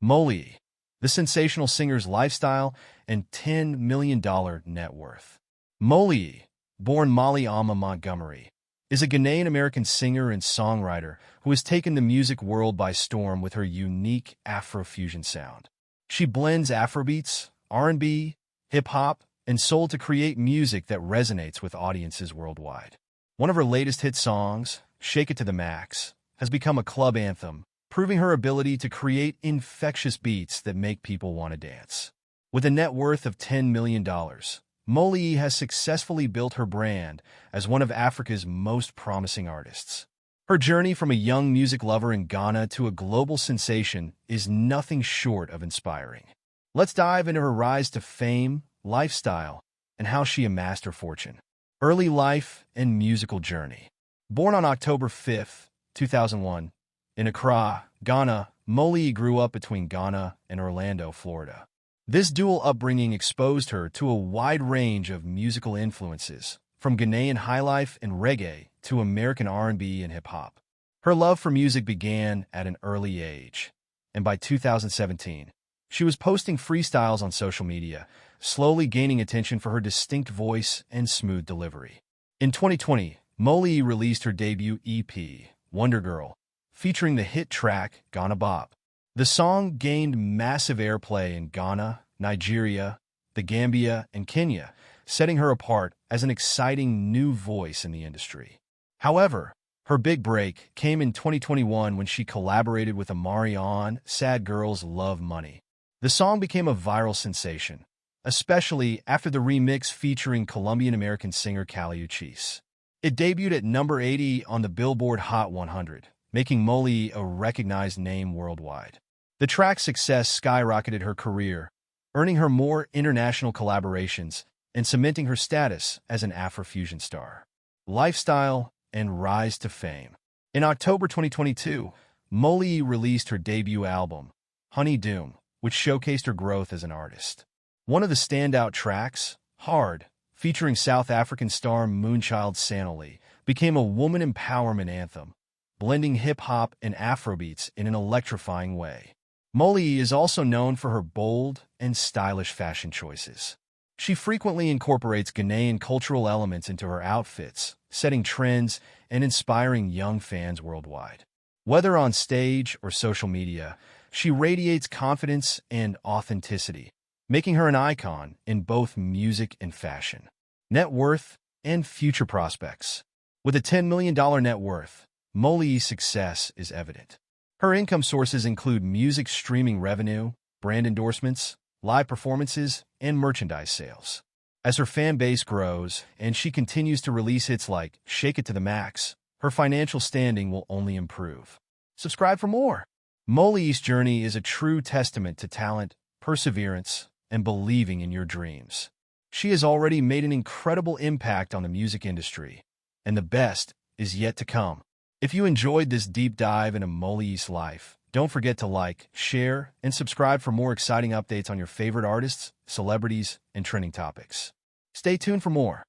Moliy, the sensational singer's lifestyle and $10 million net worth. Moliy, born Molly Alma Montgomery, is a Ghanaian-American singer and songwriter who has taken the music world by storm with her unique Afrofusion sound. She blends Afrobeats, R&B, hip-hop, and soul to create music that resonates with audiences worldwide. One of her latest hit songs, Shake It to the Max, has become a club anthem, proving her ability to create infectious beats that make people want to dance. With a net worth of $10 million, Moliy has successfully built her brand as one of Africa's most promising artists. Her journey from a young music lover in Ghana to a global sensation is nothing short of inspiring. Let's dive into her rise to fame, lifestyle, and how she amassed her fortune. Early life and musical journey. Born on October 5, 2001, in Accra, Ghana, Moliy grew up between Ghana and Orlando, Florida. This dual upbringing exposed her to a wide range of musical influences, from Ghanaian highlife and reggae to American R&B and hip-hop. Her love for music began at an early age, and by 2017, she was posting freestyles on social media, slowly gaining attention for her distinct voice and smooth delivery. In 2020, Moliy released her debut EP, Wonder Girl, featuring the hit track Ghana Bop. The song gained massive airplay in Ghana, Nigeria, the Gambia, and Kenya, setting her apart as an exciting new voice in the industry. However, her big break came in 2021 when she collaborated with Amari on Sad Girls Love Money. The song became a viral sensation, especially after the remix featuring Colombian-American singer Kali Uchis. It debuted at number 80 on the Billboard Hot 100, making Moliy a recognized name worldwide. The track's success skyrocketed her career, earning her more international collaborations and cementing her status as an Afrofusion star. Lifestyle and rise to fame. In October 2022, Moliy released her debut album, Honey Doom, which showcased her growth as an artist. One of the standout tracks, Hard, featuring South African star Moonchild Sanoli, became a woman empowerment anthem, blending hip-hop and Afrobeats in an electrifying way. Moliy is also known for her bold and stylish fashion choices. She frequently incorporates Ghanaian cultural elements into her outfits, setting trends and inspiring young fans worldwide. Whether on stage or social media, she radiates confidence and authenticity, making her an icon in both music and fashion. Net worth and future prospects. With a $10 million net worth, Moliy's success is evident. Her income sources include music streaming revenue, brand endorsements, live performances, and merchandise sales. As her fan base grows and she continues to release hits like Shake It to the Max, her financial standing will only improve. Subscribe for more. Moliy's journey is a true testament to talent, perseverance, and believing in your dreams. She has already made an incredible impact on the music industry, and the best is yet to come. If you enjoyed this deep dive into Moliy's life, don't forget to like, share, and subscribe for more exciting updates on your favorite artists, celebrities, and trending topics. Stay tuned for more.